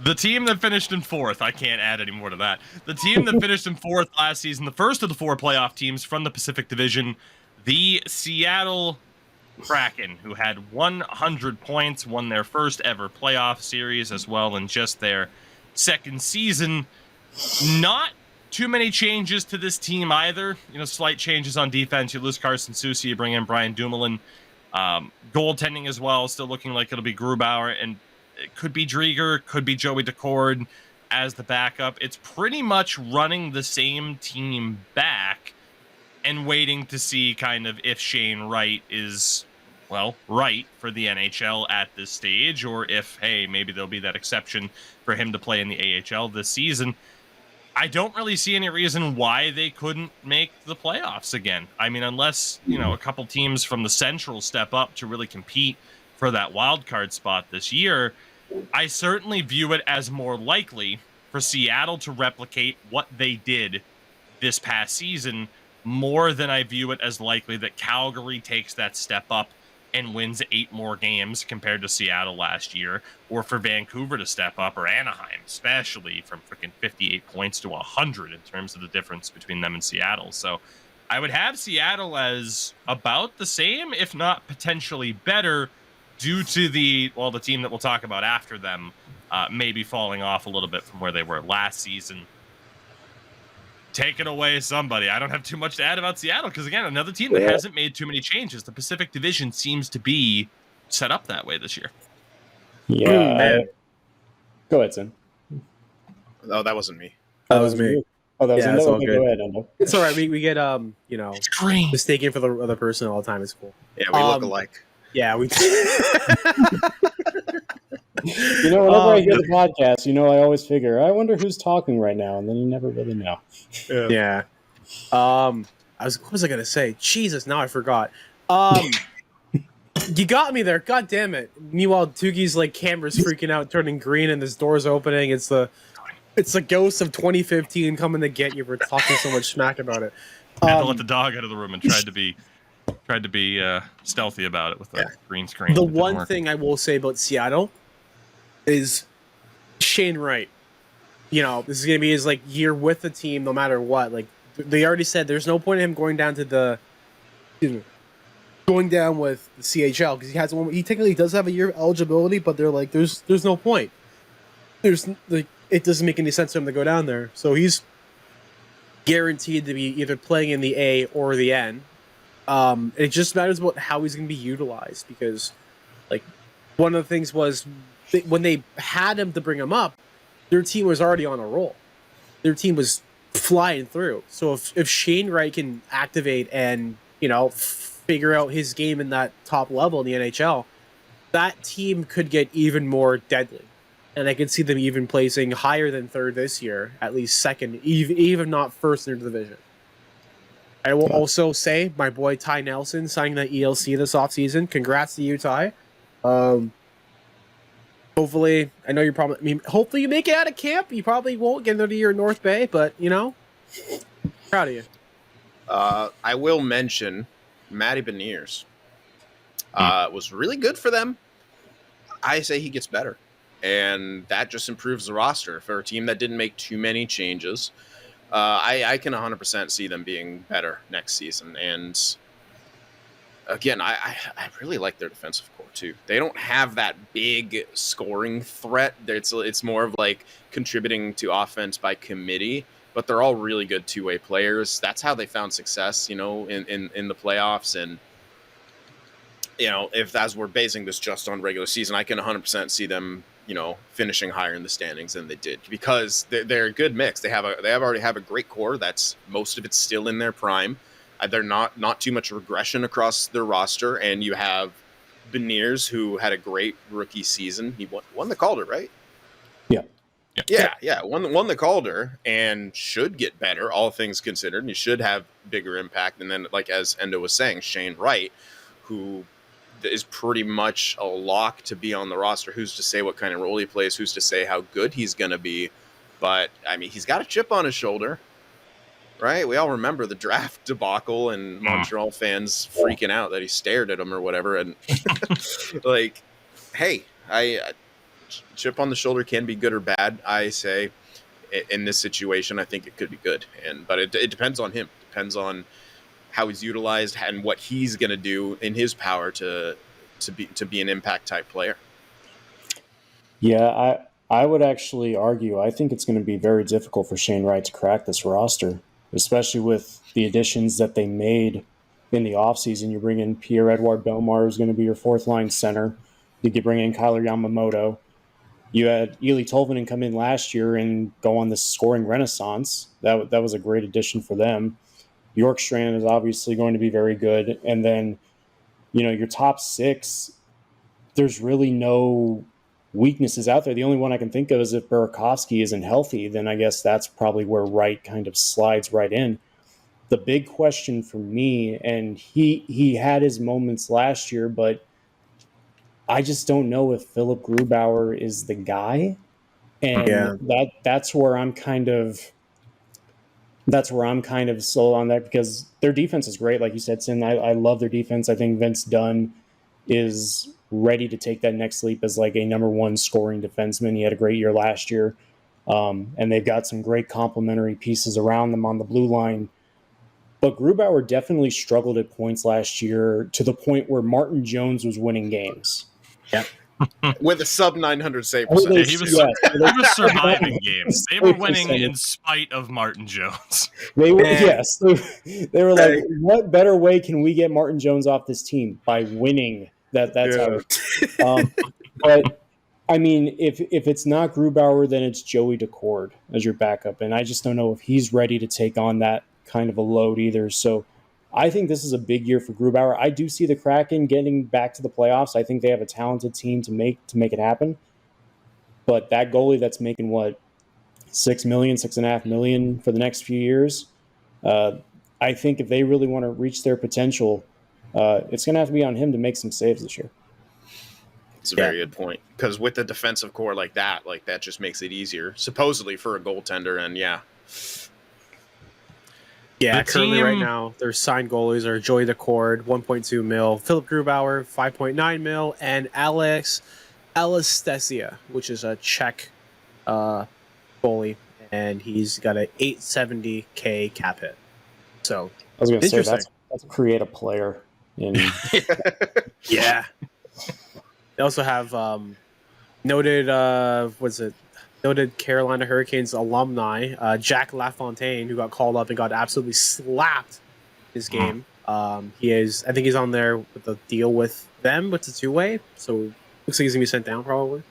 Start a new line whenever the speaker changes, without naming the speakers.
The team that finished in fourth, I can't add any more to that. The team that finished in fourth last season, the first of the 4 playoff teams from the Pacific Division, the Seattle Kraken, who had 100 points, won their first ever playoff series as well in just their second season. Not too many changes to this team either. Slight changes on defense. You lose Carson Soucy, you bring in Brian Dumoulin. Goaltending as well, still looking like it'll be Grubauer, and it could be Drieger, could be Joey Decord as the backup. It's pretty much running the same team back and waiting to see kind of if Shane Wright is, right for the NHL at this stage, or if, hey, maybe there'll be that exception for him to play in the AHL this season. I don't really see any reason why they couldn't make the playoffs again. I mean, unless, a couple teams from the Central step up to really compete for that wild card spot this year, I certainly view it as more likely for Seattle to replicate what they did this past season more than I view it as likely that Calgary takes that step up and wins 8 more games compared to Seattle last year, or for Vancouver to step up, or Anaheim, especially from freaking 58 points to 100 in terms of the difference between them and Seattle. So I would have Seattle as about the same, if not potentially better, due to the team that we'll talk about after them maybe falling off a little bit from where they were last season. Take it away, somebody. I don't have too much to add about Seattle because, again, another team that hasn't made too many changes. The Pacific Division seems to be set up that way this year.
Yeah. Go ahead, Sin.
Oh, that wasn't me.
That was me.
Oh, that was
it's all good.
Go ahead, Endo.
It's all right. We get
It's green.
mistaken for the other person all the time. It's cool.
Yeah, we look alike.
Yeah, we.
Whenever I hear the podcast, I always figure, I wonder who's talking right now, and then you never really know.
Yeah. What was I gonna say? Jesus, now I forgot. You got me there. God damn it. Meanwhile, Tougie's camera's freaking out, turning green, and this door's opening. It's the ghost of 2015 coming to get you for talking so much smack about it.
I had to let the dog out of the room and tried to be stealthy about it with the green screen.
The one thing I will say about Seattle is Shane Wright. This is going to be his year with the team no matter what. They already said there's no point in him going down with the CHL because he technically does have a year of eligibility, but they're like there's no point. It doesn't make any sense for him to go down there. So he's guaranteed to be either playing in the A or the N. It just matters about how he's going to be utilized because one of the things was when they had him to bring him up, their team was already on a roll. Their team was flying through. So if Shane Wright can activate and, figure out his game in that top level in the NHL, that team could get even more deadly. And I could see them even placing higher than third this year, at least second, even not first in the division. I will also say my boy Ty Nelson signing that ELC this offseason. Congrats to you, Ty. Hopefully, I know you're probably. Hopefully you make it out of camp. You probably won't get into your North Bay, but proud of you.
I will mention Matty Beniers was really good for them. I say he gets better, and that just improves the roster for a team that didn't make too many changes. I can 100% see them being better next season, and again, I really like their defensive core too. They don't have that big scoring threat. It's more of contributing to offense by committee, but they're all really good two-way players. That's how they found success, in the playoffs. And if as we're basing this just on regular season, I can 100% see them, finishing higher in the standings than they did because they're a good mix. They already have a great core. That's most of it's still in their prime. They're not too much regression across their roster, and you have Beniers, who had a great rookie season. He won the Calder, right? Yeah. Won the Calder and should get better, all things considered. And he should have bigger impact. And then, as Endo was saying, Shane Wright, who is pretty much a lock to be on the roster. Who's to say what kind of role he plays? Who's to say how good he's going to be? But he's got a chip on his shoulder. Right, we all remember the draft debacle and Montreal fans freaking out that he stared at him or whatever. And hey, chip on the shoulder can be good or bad. I say in this situation, I think it could be good, but it depends on him. Depends on how he's utilized and what he's going to do in his power to be an impact type player.
Yeah, I would actually argue. I think it's going to be very difficult for Shane Wright to crack this roster, especially with the additions that they made in the offseason. You bring in Pierre-Edouard Bellemare, who's going to be your fourth line center. You could bring in Kyler Yamamoto. You had Eli Tolvanen come in last year and go on this scoring renaissance. That was a great addition for them. Bjorkstrand is obviously going to be very good. And then, your top six, there's really no weaknesses out there. The only one I can think of is if Burakovsky isn't healthy, then I guess that's probably where Wright kind of slides right in. The big question for me, and he had his moments last year, but I just don't know if Philip Grubauer is the guy. And that's where I'm kind of sold on that, because their defense is great. Like you said, Sin, I love their defense. I think Vince Dunn is ready to take that next leap as like a number one scoring defenseman. He had a great year last year. And they've got some great complementary pieces around them on the blue line. But Grubauer definitely struggled at points last year, to the point where Martin Jones was winning games.
Yep.
With a sub 900 save
Yeah,
percentage.
he was surviving games. They were winning in spite of Martin Jones.
They were, yes. They were like, what better way can we get Martin Jones off this team? By winning. That's how. But I mean, if it's not Grubauer, then it's Joey Decord as your backup, and I just don't know if he's ready to take on that kind of a load either. So I think this is a big year for Grubauer. I do see the Kraken getting back to the playoffs. I think they have a talented team to make it happen. But that goalie that's making what, $6.5 million for the next few years, I think if they really want to reach their potential, it's going to have to be on him to make some saves this year.
It's a very good point, because with the defensive core like that just makes it easier, supposedly, for a goaltender. And
currently right now, their signed goalies are Joey Decord, 1.2 mil, Philip Grubauer, 5.9 mil, and Alex Alastesia, which is a Czech goalie, and he's got an $870K cap hit. So
I was going to say that's create a player.
Yeah. They also have noted Carolina Hurricanes alumni, Jack LaFontaine, who got called up and got absolutely slapped this game. I think he's on there with the deal with them with the two-way, so looks like he's gonna be sent down probably.